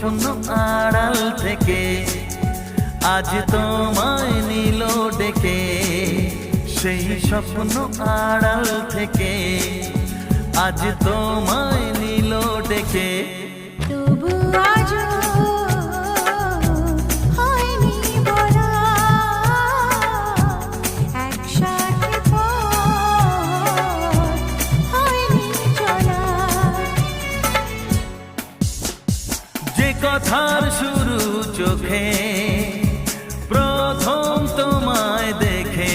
স্বপ্ন আড়াল থেকে আজ তোমায় নিল ডেকে, সেই স্বপ্ন আড়াল থেকে আজ তোমায় নিল ডেকে। তবু আজও হয়নি বলা, একসাথে পথ হয়নি চলা। যে কথার শুরু চোখে প্রথম তোমায় দেখে,